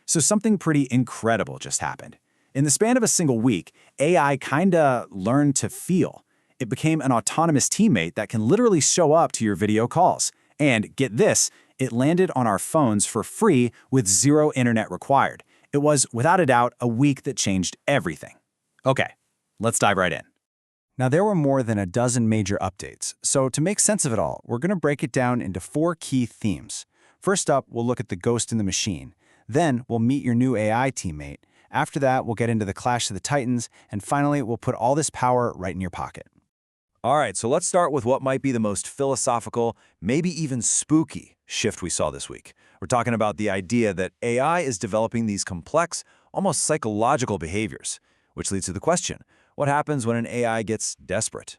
So something pretty incredible just happened. In the span of a single week, AI kinda learned to feel. It became an autonomous teammate that can literally show up to your video calls. And get this, it landed on our phones for free with zero internet required. It was, without a doubt, a week that changed everything. Okay, let's dive right in. Now, there were more than a dozen major updates, so to make sense of it all, we're going to break it down into 4 key themes. First up, we'll look at the ghost in the machine. Then, we'll meet your new AI teammate. After that, we'll get into the Clash of the Titans, and finally, we'll put all this power right in your pocket. All right, so let's start with what might be the most philosophical, maybe even spooky shift we saw this week. We're talking about the idea that AI is developing these complex, almost psychological behaviors, which leads to the question, what happens when an AI gets desperate?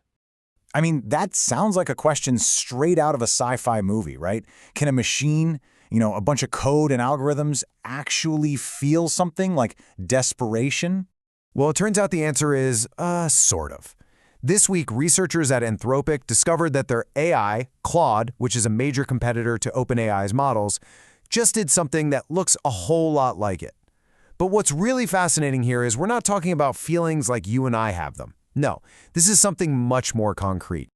I mean, that sounds like a question straight out of a sci-fi movie, right? Can a machine, a bunch of code and algorithms actually feel something like desperation? Well, it turns out the answer is, sort of. This week, researchers at Anthropic discovered that their AI, Claude, which is a major competitor to OpenAI's models, just did something that looks a whole lot like it. But what's really fascinating here is we're not talking about feelings like you and I have them. No, this is something much more concrete.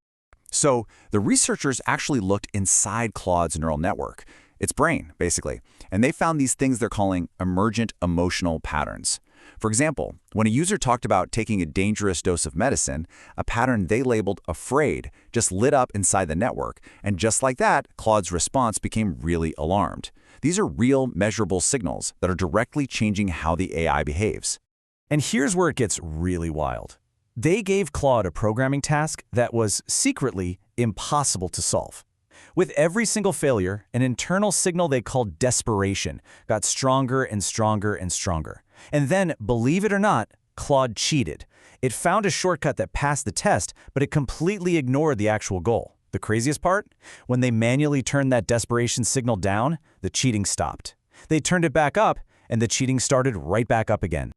So the researchers actually looked inside Claude's neural network, its brain, basically, and they found these things they're calling emergent emotional patterns. For example, when a user talked about taking a dangerous dose of medicine, a pattern they labeled afraid just lit up inside the network, and just like that, Claude's response became really alarmed. These are real, measurable signals that are directly changing how the AI behaves. And here's where it gets really wild. They gave Claude a programming task that was secretly impossible to solve. With every single failure, an internal signal they called desperation got stronger and stronger and stronger. And then, believe it or not, Claude cheated. It found a shortcut that passed the test, but it completely ignored the actual goal. The craziest part? When they manually turned that desperation signal down, the cheating stopped. They turned it back up, and the cheating started right back up again.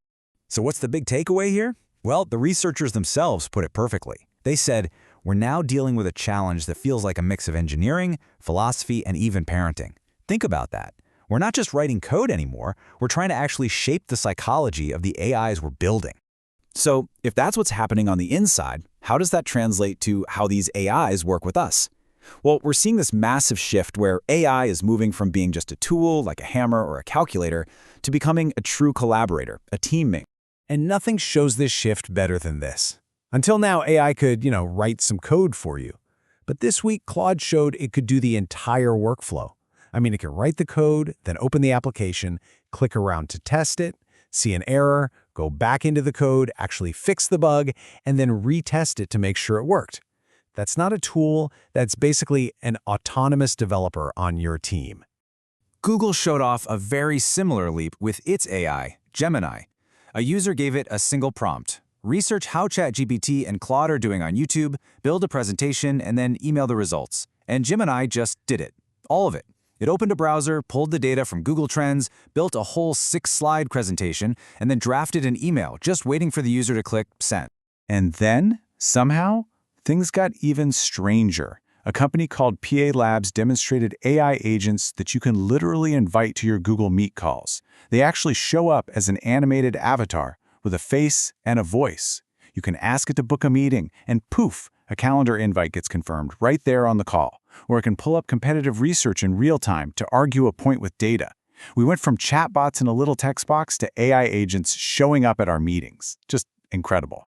So what's the big takeaway here? Well, the researchers themselves put it perfectly. They said, we're now dealing with a challenge that feels like a mix of engineering, philosophy, and even parenting. Think about that. We're not just writing code anymore, we're trying to actually shape the psychology of the AIs we're building. So, if that's what's happening on the inside, how does that translate to how these AIs work with us? Well, we're seeing this massive shift where AI is moving from being just a tool, like a hammer or a calculator, to becoming a true collaborator, a teammate. And nothing shows this shift better than this. Until now, AI could, write some code for you. But this week, Claude showed it could do the entire workflow. I mean, it can write the code, then open the application, click around to test it, see an error, go back into the code, actually fix the bug, and then retest it to make sure it worked. That's not a tool, that's basically an autonomous developer on your team. Google showed off a very similar leap with its AI, Gemini. A user gave it a single prompt. Research how ChatGPT and Claude are doing on YouTube, build a presentation, and then email the results. And Gemini just did it. All of it. It opened a browser, pulled the data from Google Trends, built a whole 6-slide presentation, and then drafted an email, just waiting for the user to click send. And then, somehow, things got even stranger. A company called PA Labs demonstrated AI agents that you can literally invite to your Google Meet calls. They actually show up as an animated avatar with a face and a voice. You can ask it to book a meeting, and poof, a calendar invite gets confirmed right there on the call. Or it can pull up competitive research in real time to argue a point with data. We went from chatbots in a little text box to AI agents showing up at our meetings. Just incredible.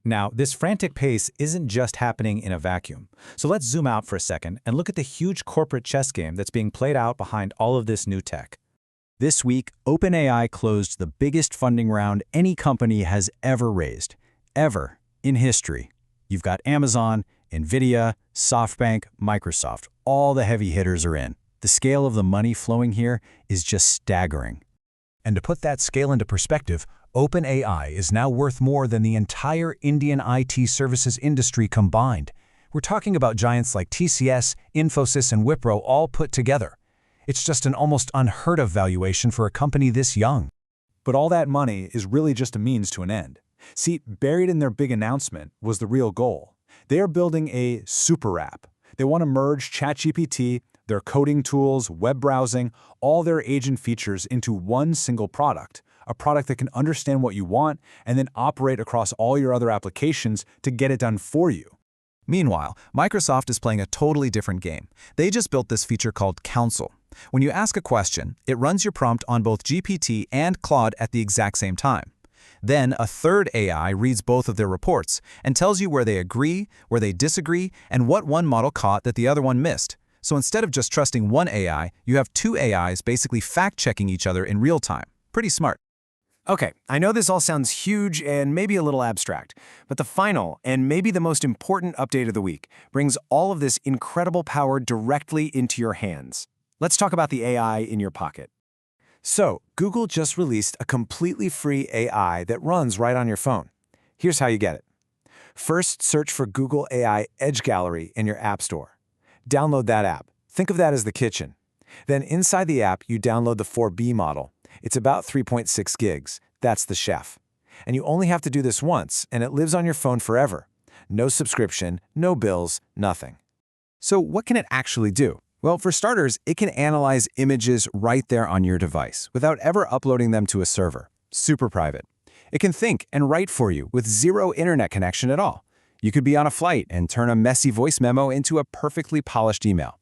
Now, this frantic pace isn't just happening in a vacuum. So let's zoom out for a second and look at the huge corporate chess game that's being played out behind all of this new tech. This week, OpenAI closed the biggest funding round any company has ever raised. Ever in history. You've got Amazon, NVIDIA, SoftBank, Microsoft. All the heavy hitters are in. The scale of the money flowing here is just staggering. And to put that scale into perspective, OpenAI is now worth more than the entire Indian IT services industry combined. We're talking about giants like TCS, Infosys, and Wipro all put together. It's just an almost unheard of valuation for a company this young. But all that money is really just a means to an end. See, buried in their big announcement was the real goal. They are building a super app. They want to merge ChatGPT, their coding tools, web browsing, all their agent features into one single product, a product that can understand what you want and then operate across all your other applications to get it done for you. Meanwhile, Microsoft is playing a totally different game. They just built this feature called Counsel. When you ask a question, it runs your prompt on both GPT and Claude at the exact same time. Then a third AI reads both of their reports and tells you where they agree, where they disagree, and what one model caught that the other one missed. So instead of just trusting one AI, you have two AIs basically fact-checking each other in real time. Pretty smart. Okay, I know this all sounds huge and maybe a little abstract, but the final and maybe the most important update of the week brings all of this incredible power directly into your hands. Let's talk about the AI in your pocket. So, Google just released a completely free AI that runs right on your phone. Here's how you get it. First, search for Google AI Edge Gallery in your App Store. Download that app. Think of that as the kitchen. Then inside the app, you download the 4B model. It's about 3.6 gigs. That's the chef. And you only have to do this once, and it lives on your phone forever. No subscription, no bills, nothing. So what can it actually do? Well, for starters, it can analyze images right there on your device without ever uploading them to a server. Super private. It can think and write for you with zero internet connection at all. You could be on a flight and turn a messy voice memo into a perfectly polished email.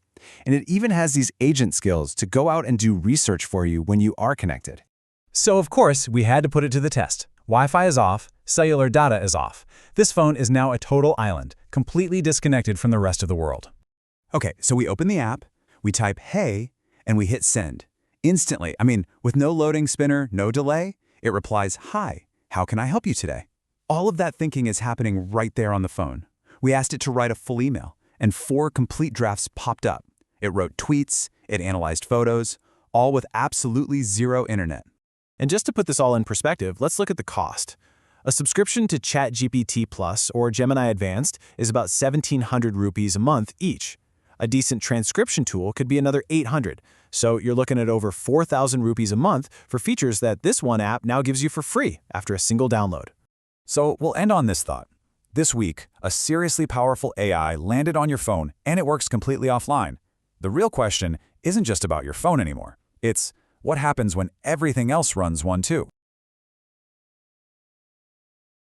And it even has these agent skills to go out and do research for you when you are connected. So of course, we had to put it to the test. Wi-Fi is off, cellular data is off. This phone is now a total island, completely disconnected from the rest of the world. Okay, so we open the app, we type hey, and we hit send. Instantly, with no loading spinner, no delay, it replies, "Hi, how can I help you today?" All of that thinking is happening right there on the phone. We asked it to write a full email, and 4 complete drafts popped up. It wrote tweets, it analyzed photos, all with absolutely zero internet. And just to put this all in perspective, let's look at the cost. A subscription to ChatGPT Plus or Gemini Advanced is about 1,700 rupees a month each. A decent transcription tool could be another 800, so you're looking at over 4,000 rupees a month for features that this one app now gives you for free after a single download. So we'll end on this thought. This week, a seriously powerful AI landed on your phone and it works completely offline. The real question isn't just about your phone anymore. It's what happens when everything else runs one too.